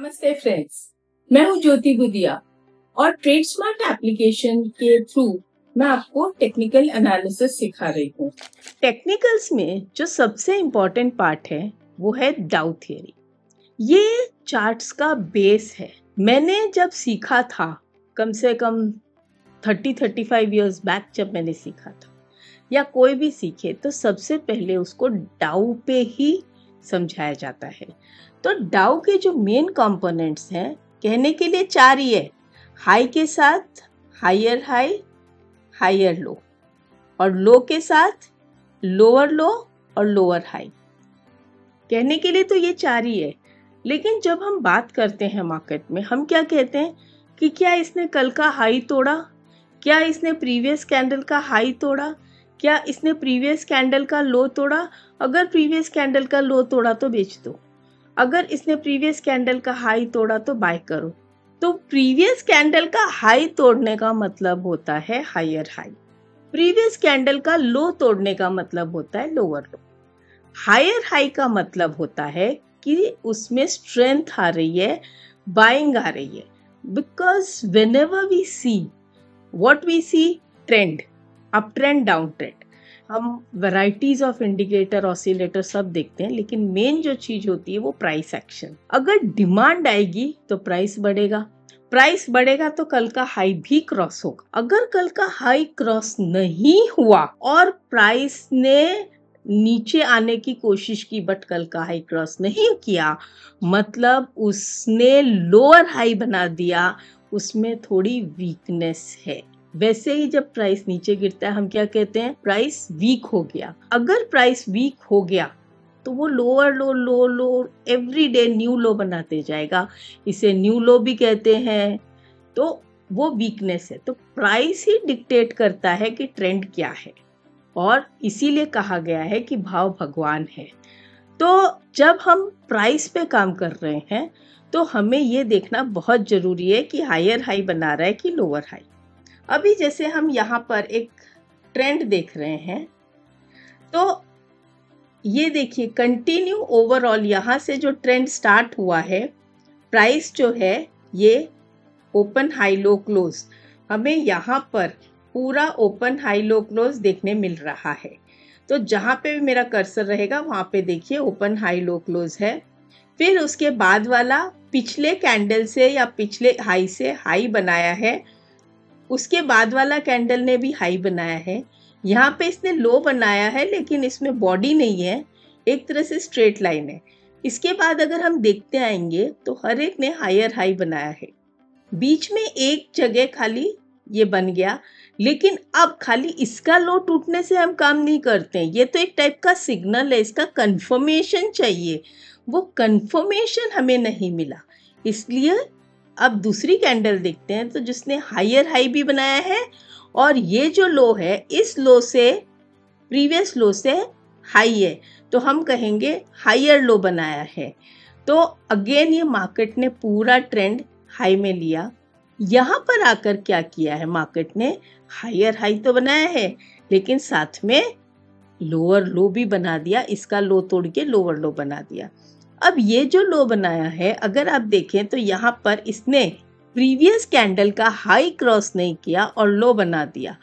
नमस्ते फ्रेंड्स, मैं हूं ज्योति बुदिया और ट्रेड स्मार्ट एप्लीकेशन के थ्रू मैं आपको टेक्निकल एनालिसिस सिखा रही हूँ। टेक्निकल्स में जो सबसे इम्पोर्टेंट पार्ट है वो है डाउ थियरी। ये चार्ट्स का बेस है। मैंने जब सीखा था कम से कम 30-35 इयर्स बैक, जब मैंने सीखा था या कोई भी सीखे तो सबसे पहले उसको डाउ पे ही समझाया जाता है। तो डाउ के जो मेन कंपोनेंट्स हैं, कहने के लिए 4 ही है। हाई के साथ हायर हाई, हायर लो, और लो के साथ लोअर लो और लोअर हाई। कहने के लिए तो ये 4 ही है, लेकिन जब हम बात करते हैं मार्केट में, हम क्या कहते हैं कि क्या इसने कल का हाई तोड़ा, क्या इसने प्रीवियस कैंडल का हाई तोड़ा, क्या इसने प्रीवियस कैंडल का लो तोड़ा। अगर प्रीवियस कैंडल का लो तोड़ा तो बेच दो, अगर इसने प्रीवियस कैंडल का हाई तोड़ा तो बाय करो। तो प्रीवियस कैंडल का हाई तोड़ने का मतलब होता है हायर हाई, प्रीवियस कैंडल का लो तोड़ने का मतलब होता है लोअर लो। हायर हाई का मतलब होता है कि उसमें स्ट्रेंथ आ रही है, बाइंग आ रही है। Because whenever we see what we see, trend, up trend, down trend. हम वैरायटीज ऑफ इंडिकेटर, ऑसिलेटर सब देखते हैं, लेकिन मेन जो चीज होती है वो प्राइस एक्शन। अगर डिमांड आएगी तो प्राइस बढ़ेगा, प्राइस बढ़ेगा तो कल का हाई भी क्रॉस होगा। अगर कल का हाई क्रॉस नहीं हुआ और प्राइस ने नीचे आने की कोशिश की बट कल का हाई क्रॉस नहीं किया, मतलब उसने लोअर हाई बना दिया, उसमें थोड़ी वीकनेस है। वैसे ही जब प्राइस नीचे गिरता है हम क्या कहते हैं, प्राइस वीक हो गया। अगर प्राइस वीक हो गया तो वो लोअर लो, लो लो, एवरी डे न्यू लो बनाते जाएगा। इसे न्यू लो भी कहते हैं। तो वो वीकनेस है। तो प्राइस ही डिक्टेट करता है कि ट्रेंड क्या है, और इसीलिए कहा गया है कि भाव भगवान है। तो जब हम प्राइस पे काम कर रहे हैं तो हमें ये देखना बहुत जरूरी है कि हायर हाई बना रहा है कि लोअर हाई। अभी जैसे हम यहाँ पर एक ट्रेंड देख रहे हैं, तो ये देखिए कंटिन्यू ओवरऑल यहाँ से जो ट्रेंड स्टार्ट हुआ है, प्राइस जो है ये ओपन हाई लो क्लोज, हमें यहाँ पर पूरा ओपन हाई लो क्लोज देखने मिल रहा है। तो जहाँ पे भी मेरा कर्सर रहेगा वहाँ पे देखिए ओपन हाई लो क्लोज है। फिर उसके बाद वाला पिछले कैंडल से या पिछले हाई से हाई बनाया है, उसके बाद वाला कैंडल ने भी हाई बनाया है। यहाँ पे इसने लो बनाया है लेकिन इसमें बॉडी नहीं है, एक तरह से स्ट्रेट लाइन है। इसके बाद अगर हम देखते आएंगे तो हर एक ने हायर हाई बनाया है। बीच में एक जगह खाली ये बन गया, लेकिन अब खाली इसका लो टूटने से हम काम नहीं करते हैं। ये तो एक टाइप का सिग्नल है, इसका कंफर्मेशन चाहिए। वो कंफर्मेशन हमें नहीं मिला, इसलिए अब दूसरी कैंडल देखते हैं तो जिसने हायर हाई भी बनाया है, और ये जो लो है इस लो से प्रीवियस लो से हाई है, तो हम कहेंगे हायर लो बनाया है। तो अगेन ये मार्केट ने पूरा ट्रेंड हाई में लिया। यहाँ पर आकर क्या किया है, मार्केट ने हायर हाई तो बनाया है लेकिन साथ में लोअर लो भी बना दिया, इसका लो तोड़ के लोअर लो बना दिया। अब ये जो लो बनाया है, अगर आप देखें तो यहाँ पर इसने प्रीवियस कैंडल का हाई क्रॉस नहीं किया और लो बना दिया।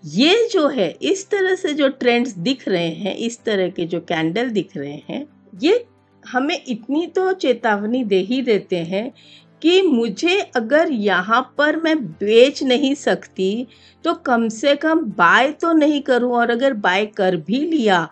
ये जो है इस तरह से जो ट्रेंड्स दिख रहे हैं, इस तरह के जो कैंडल दिख रहे हैं, ये हमें इतनी तो चेतावनी दे ही देते हैं कि मुझे अगर यहाँ पर मैं बेच नहीं सकती तो कम से कम बाय तो नहीं करूँ, और अगर बाय कर भी लिया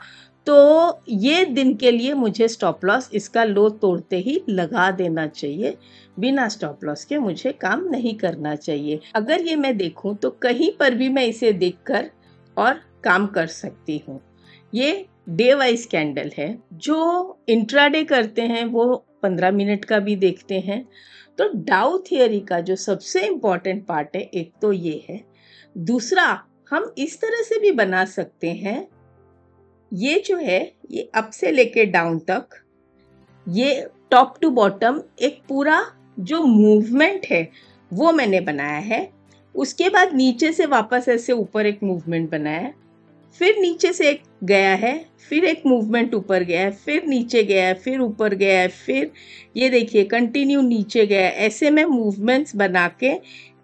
तो ये दिन के लिए मुझे स्टॉप लॉस इसका लो तोड़ते ही लगा देना चाहिए। बिना स्टॉप लॉस के मुझे काम नहीं करना चाहिए। अगर ये मैं देखूं तो कहीं पर भी मैं इसे देखकर और काम कर सकती हूँ। ये डे वाइज कैंडल है। जो इंट्राडे करते हैं वो 15 मिनट का भी देखते हैं। तो डाउ थियरी का जो सबसे इम्पोर्टेंट पार्ट है, एक तो ये है। दूसरा, हम इस तरह से भी बना सकते हैं, ये जो है ये अप से लेके डाउन तक, ये टॉप टू बॉटम एक पूरा जो मूवमेंट है वो मैंने बनाया है। उसके बाद नीचे से वापस ऐसे ऊपर एक मूवमेंट बनाया है। फिर नीचे से एक गया है, फिर एक मूवमेंट ऊपर गया है, फिर नीचे गया है, फिर ऊपर गया है, फिर ये देखिए कंटिन्यू नीचे गया है। ऐसे मैं मूवमेंट्स बना के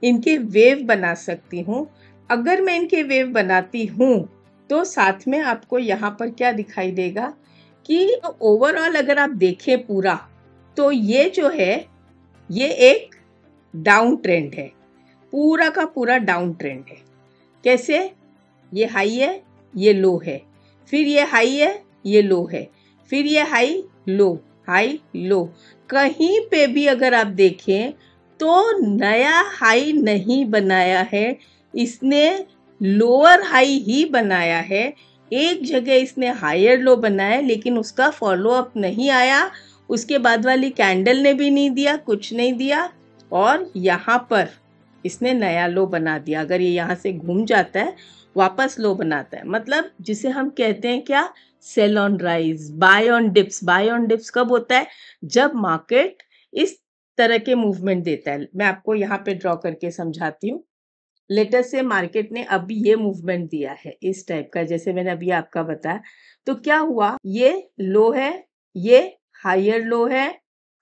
इनके वेव बना सकती हूँ। अगर मैं इनके वेव बनाती हूँ तो साथ में आपको यहाँ पर क्या दिखाई देगा कि ओवरऑल अगर आप देखें पूरा, तो ये जो है ये एक डाउन ट्रेंड है, पूरा का पूरा डाउन ट्रेंड है। कैसे? ये हाई है, ये लो है, फिर ये हाई है, ये लो है, फिर ये हाई लो। कहीं पे भी अगर आप देखें तो नया हाई नहीं बनाया है, इसने लोअर हाई ही बनाया है। एक जगह इसने हायर लो बनाया लेकिन उसका फॉलो अप नहीं आया, उसके बाद वाली कैंडल ने भी नहीं दिया, कुछ नहीं दिया, और यहाँ पर इसने नया लो बना दिया। अगर ये यहाँ से घूम जाता है वापस लो बनाता है, मतलब जिसे हम कहते हैं क्या, sell on rise, buy on dips. Buy on dips कब होता है? जब मार्केट इस तरह के मूवमेंट देता है। मैं आपको यहाँ पे ड्रॉ करके समझाती हूँ। लेटर से मार्केट ने अभी ये मूवमेंट दिया है इस टाइप का, जैसे मैंने अभी आपका बताया। तो क्या हुआ, ये लो है, ये हायर लो है,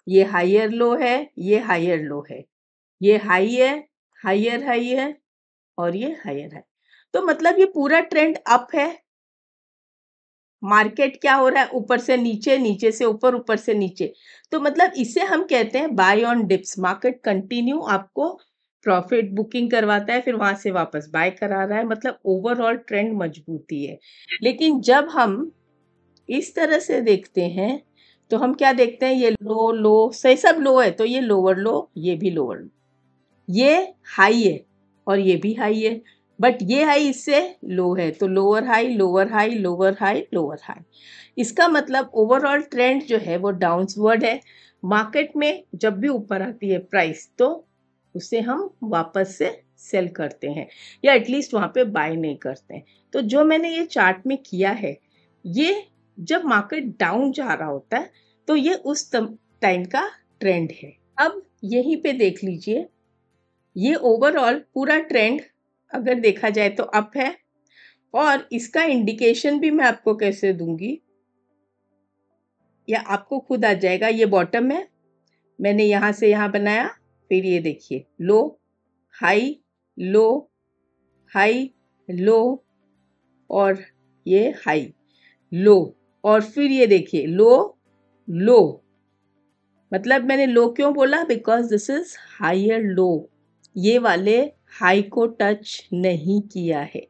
ये हायर लो है, ये हायर लो है, ये हाई है, हायर हाई है, और ये हायर है। तो मतलब ये पूरा ट्रेंड अप है। मार्केट क्या हो रहा है, ऊपर से नीचे, नीचे से ऊपर, ऊपर से नीचे। तो मतलब इसे हम कहते हैं buy on dips. Market continue आपको प्रॉफिट बुकिंग करवाता है, फिर वहां से वापस बाय करा रहा है, मतलब ओवरऑल ट्रेंड मजबूती है। लेकिन जब हम इस तरह से देखते हैं तो हम क्या देखते हैं, ये लो लो सही सब लो है, तो ये लोअर लो, ये भी लोअर लो, ये हाई है और ये भी हाई है, बट ये हाई इससे लो है, तो lower high lower high lower high lower high. इसका मतलब ओवरऑल ट्रेंड जो है वो डाउनवर्ड है। मार्केट में जब भी ऊपर आती है प्राइस, तो उसे हम वापस से सेल करते हैं या एटलीस्ट वहां पे बाय नहीं करते हैं। तो जो मैंने ये चार्ट में किया है, ये जब मार्केट डाउन जा रहा होता है तो ये उस टाइम का ट्रेंड है। अब यहीं पे देख लीजिए, ये ओवरऑल पूरा ट्रेंड अगर देखा जाए तो अप है, और इसका इंडिकेशन भी मैं आपको कैसे दूंगी या आपको खुद आ जाएगा। ये बॉटम है, मैंने यहां से यहां बनाया, फिर ये देखिए लो हाई लो हाई लो, और ये हाई लो, और फिर ये देखिए लो लो। मतलब मैंने लो क्यों बोला, because this is higher low, ये वाले हाई को टच नहीं किया है।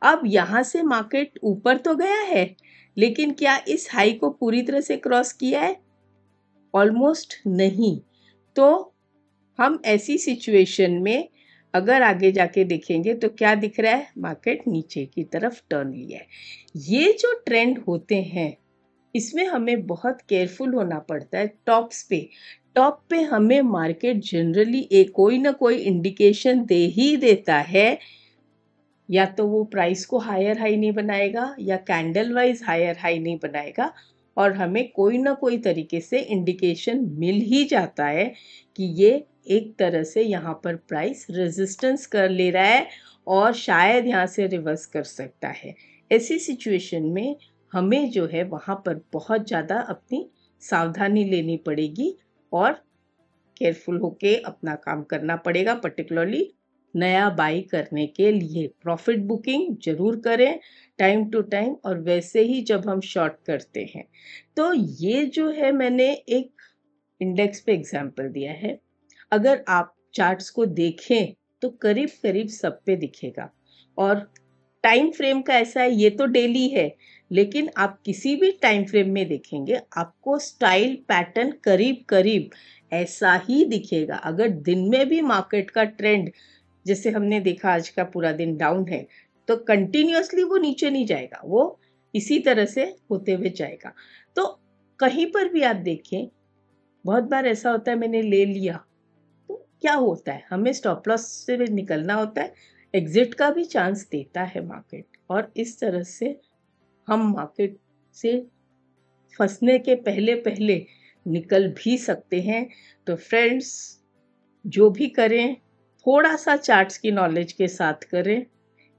अब यहाँ से मार्केट ऊपर तो गया है, लेकिन क्या इस हाई को पूरी तरह से क्रॉस किया है? ऑलमोस्ट नहीं। तो हम ऐसी सिचुएशन में अगर आगे जाके देखेंगे तो क्या दिख रहा है, मार्केट नीचे की तरफ टर्न लिया है। ये जो ट्रेंड होते हैं इसमें हमें बहुत केयरफुल होना पड़ता है। टॉप पे हमें मार्केट जनरली एक कोई ना कोई इंडिकेशन दे ही देता है, या तो वो प्राइस को हायर हाई नहीं बनाएगा या कैंडल वाइज हायर हाई नहीं बनाएगा, और हमें कोई ना कोई तरीके से इंडिकेशन मिल ही जाता है कि ये एक तरह से यहाँ पर प्राइस रेजिस्टेंस कर ले रहा है और शायद यहाँ से रिवर्स कर सकता है। ऐसी सिचुएशन में हमें जो है वहाँ पर बहुत ज़्यादा अपनी सावधानी लेनी पड़ेगी और केयरफुल होके अपना काम करना पड़ेगा। पर्टिकुलरली नया बाई करने के लिए प्रॉफिट बुकिंग जरूर करें टाइम टू टाइम, और वैसे ही जब हम शॉर्ट करते हैं। तो ये जो है मैंने एक इंडेक्स पे एग्जांपल दिया है। अगर आप चार्ट्स को देखें तो करीब करीब सब पे दिखेगा, और टाइम फ्रेम का ऐसा है, ये तो डेली है, लेकिन आप किसी भी टाइम फ्रेम में देखेंगे आपको स्टाइल पैटर्न करीब करीब ऐसा ही दिखेगा। अगर दिन में भी मार्केट का ट्रेंड जैसे हमने देखा आज का पूरा दिन डाउन है, तो कंटिन्यूअसली वो नीचे नहीं जाएगा, वो इसी तरह से होते हुए जाएगा। तो कहीं पर भी आप देखें, बहुत बार ऐसा होता है मैंने ले लिया, तो क्या होता है, हमें स्टॉप लॉस से भी निकलना होता है, एग्जिट का भी चांस देता है मार्केट, और इस तरह से हम मार्केट से फंसने के पहले पहले निकल भी सकते हैं। तो फ्रेंड्स, जो भी करें थोड़ा सा चार्ट्स की नॉलेज के साथ करें,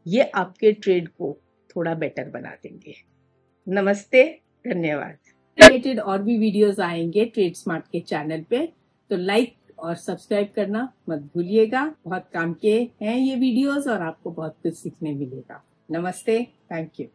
ये आपके ट्रेड को थोड़ा बेटर बना देंगे। नमस्ते, धन्यवाद। रिलेटेड और भी वीडियोस आएंगे ट्रेड स्मार्ट के चैनल पे, तो लाइक और सब्सक्राइब करना मत भूलिएगा। बहुत काम के हैं ये वीडियोस और आपको बहुत कुछ सीखने मिलेगा। नमस्ते, थैंक यू।